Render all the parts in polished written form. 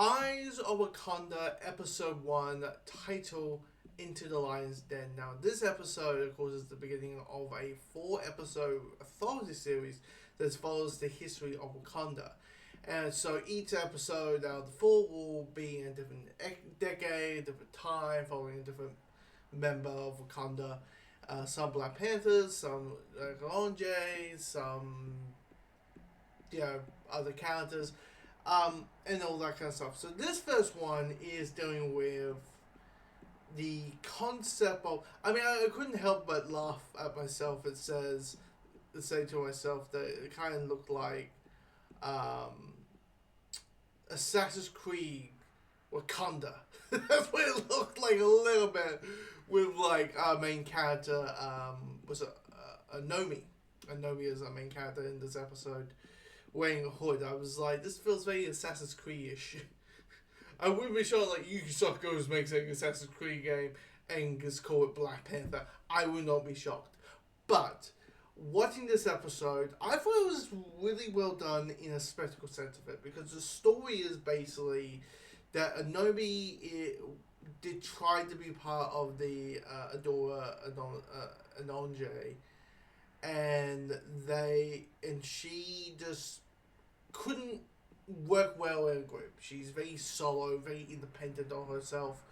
Eyes of Wakanda, Episode 1, title Into the Lion's Den. Now, this episode, of course, is the beginning of a 4-episode authority series that follows the history of Wakanda. And so each episode out of the 4 will be in a different decade, different time, following a different member of Wakanda. Some Black Panthers, some Orange, some other characters, and all that kind of stuff. So this first one is dealing with the concept of. I mean, I couldn't help but laugh at myself. Say to myself that it kind of looked like Assassin's Creed Wakanda. That's what it looked like a little bit, with like our main character was Nomi. Nomi is our main character in this episode, wearing a hood. I was like, this feels very Assassin's Creed-ish. I wouldn't be sure like Ubisoft goes makes an Assassin's Creed game and just call it Black Panther. I would not be shocked. But watching this episode, I thought it was really well done in a spectacle sense of it, because the story is basically that Anobi did try to be part of the Adora Anonje, and she just couldn't work well in a group. She's very solo, very independent on herself,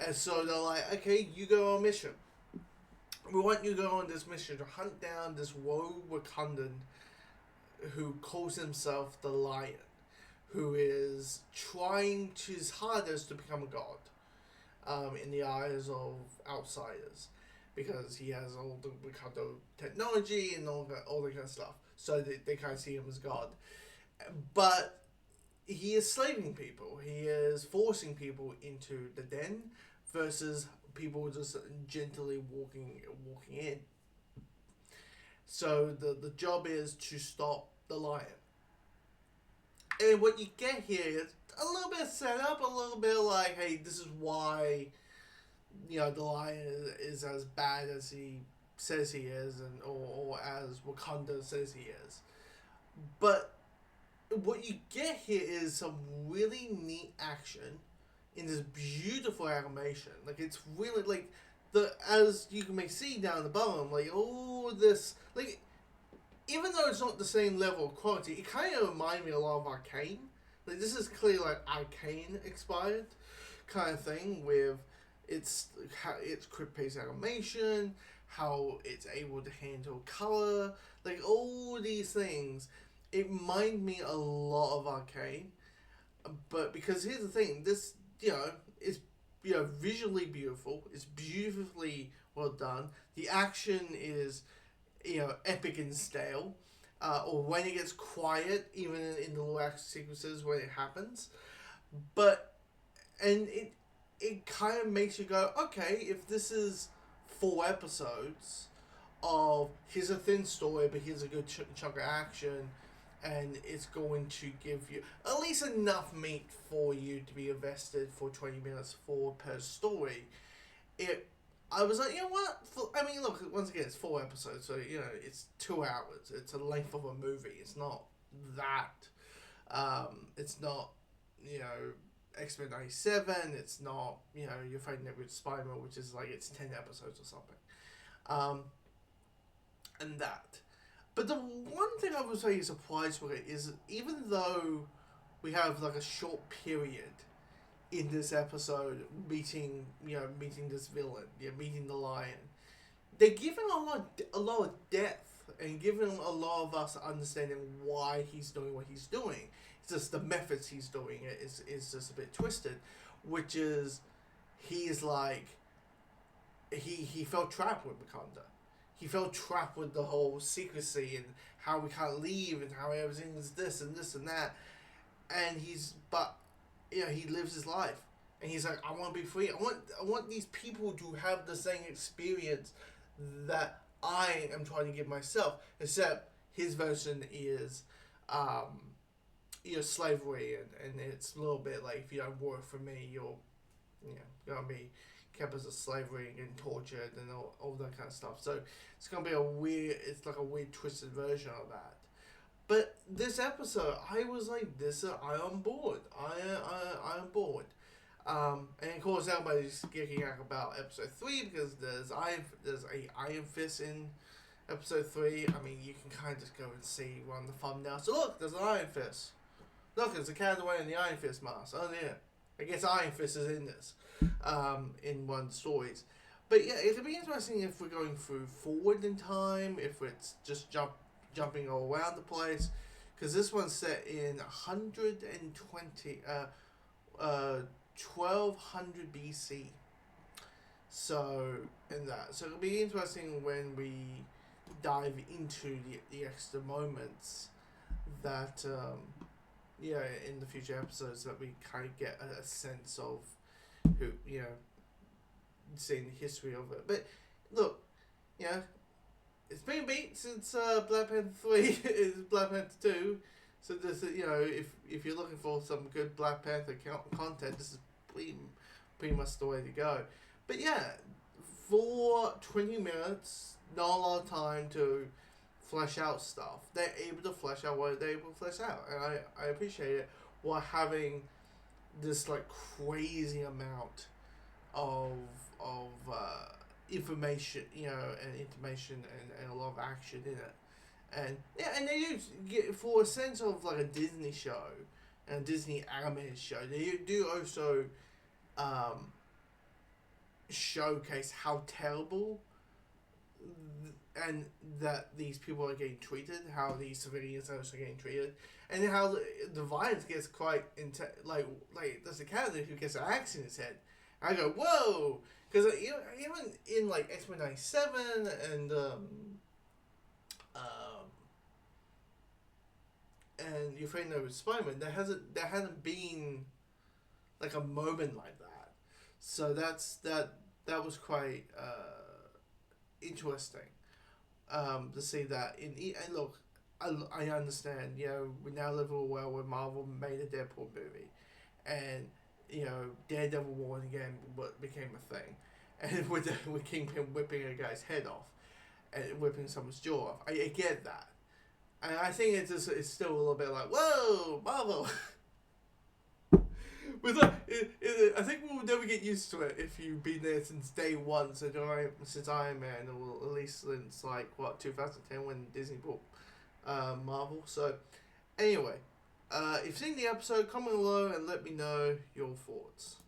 and so they're like, okay, you go on a mission. We want you to go on this mission to hunt down this rogue Wakandan who calls himself the Lion, who is trying to his hardest to become a god in the eyes of outsiders, because he has all the Wakanda technology and all that kind of stuff. So they kind of see him as God. But he is slaving people. He is forcing people into the den versus people just gently walking in. So the job is to stop the lion. And what you get here is a little bit of setup, a little bit like, hey, this is why the lion is as bad as he says he is, and or as Wakanda says he is. But what you get here is some really neat action in this beautiful animation. Like, it's really like as you may see down the bottom, like all this, like, even though it's not the same level of quality, it kind of reminds me a lot of Arcane. Like, this is clearly like Arcane inspired kind of thing, with its quick-paced animation, how it's able to handle color, like all these things. It reminded me a lot of Arcane, but because here's the thing, this is visually beautiful. It's beautifully well done. The action is epic in scale, or when it gets quiet, even in the low action sequences when it happens. But and it kind of makes you go, okay, if this is 4 episodes of here's a thin story, but here's a good chunk of action, and it's going to give you at least enough meat for you to be invested for 20 minutes per story. I was like, you know what? I mean, look, once again, it's 4 episodes, so it's 2 hours. It's the length of a movie. It's not that. It's not X-Men 97. It's not you're fighting it with Spider-Man, which is like it's 10 episodes or something. And that. But the one thing I was very surprised with it is, even though we have like a short period in this episode meeting this villain, meeting the lion, they're giving a lot of depth and giving a lot of us understanding why he's doing what he's doing. It's just the methods he's doing it is just a bit twisted, which is he's like he felt trapped with Wakanda. He felt trapped with the whole secrecy and how we can't leave and how everything is this and this and that. And he lives his life. And he's like, I want to be free. I want these people to have the same experience that I am trying to give myself. Except his version is, slavery, and it's a little bit like, if you don't work for me, you're gonna be kept as a slavery and tortured and all that kind of stuff. So it's gonna be it's like a weird twisted version of that. But this episode, I was like, "This, I on board. I am bored." And of course, everybody's geeking out about episode 3 because there's a Iron Fist in episode 3. I mean, you can kind of just go and see one of the thumbnails. So look, there's an Iron Fist. Look, there's a cat wearing the Iron Fist mask. Oh yeah, I guess Iron Fist is in this, in one of the stories. But yeah, it'll be interesting if we're going through forward in time, if it's just jumping all around the place, because this one's set in 1200 BC. So in that, so it'll be interesting when we dive into the extra moments that in the future episodes, that we kind of get a sense of who, seeing the history of it. But look, it's been a beat since Black Panther 3 is Black Panther 2. So this, if you're looking for some good Black Panther content, this is pretty much the way to go. But yeah, for 20 minutes, not a lot of time to flesh out stuff. They're able to flesh out what they're able to flesh out, and I appreciate it, while having this like crazy amount of information, and information and a lot of action in it. And yeah, and they do get, for a sense of like a Disney show and a Disney animated show, they do also showcase how terrible and that these people are getting treated, how these civilians are also getting treated, and how the violence gets quite like there's a character who gets an axe in his head. I go, whoa, because even in like X-Men 97 and Your Friend Knows Spider-Man, there hasn't been like a moment like that. So that was quite interesting to see that and look, I understand, we now live in a world where Marvel made a Deadpool movie, and Daredevil Born Again became a thing, and with Kingpin whipping a guy's head off and whipping someone's jaw off. I get that, and I think it's still a little bit like, whoa, Marvel. But I think we'll never get used to it if you've been there since day one, since Iron Man, or at least since 2010 when Disney bought Marvel. So anyway, if you've seen the episode, comment below and let me know your thoughts.